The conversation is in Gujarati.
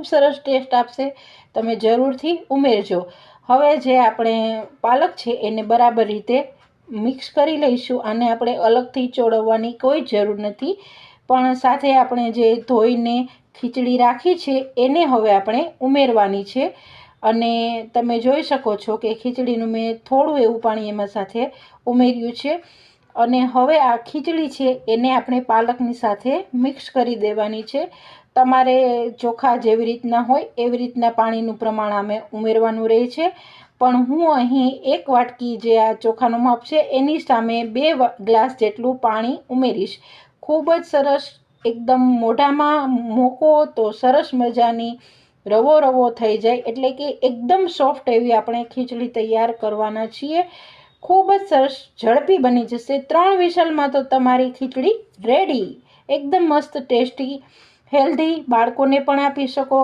ખૂબ સરસ ટેસ્ટ આપશે, તમે જરૂરથી ઉમેરજો। હવે જે આપણે પાલક છે એને બરાબર રીતે મિક્સ કરી લઈશું, આને આપણે અલગથી ચોળવવાની કોઈ જરૂર નથી, પણ સાથે આપણે જે ધોઈને ખીચડી રાખી છે એને હવે આપણે ઉમેરવાની છે। અને તમે જોઈ શકો છો કે ખીચડીનું મેં થોડું એવું પાણી એમાં સાથે ઉમેર્યું છે। અને હવે આ ખીચડી છે એને આપણે પાલકની સાથે મિક્સ કરી દેવાની છે। તમારે ચોખા જેવી રીતના હોય એવી રીતના પાણીનું પ્રમાણ આમે ઉમેરવાનું રહે છે, પણ હું અહીં 1 વાટકી જે આ ચોખાનું માપ છે એની સામે 2 ગ્લાસ જેટલું પાણી ઉમેરીશ। ખૂબ જ સરસ, એકદમ મોઢામાં મૂકો તો સરસ મજાની રવો રવો થઈ જાય, એટલે કે એકદમ સોફ્ટ એવી આપણે ખીચડી તૈયાર કરવાના છીએ। ખૂબ જ સરસ ઝડપી બની જશે, 3 વિસલમાં તો તમારી ખીચડી રેડી, એકદમ મસ્ત ટેસ્ટી, હેલ્ધી, બાળકોને પણ આપી શકો।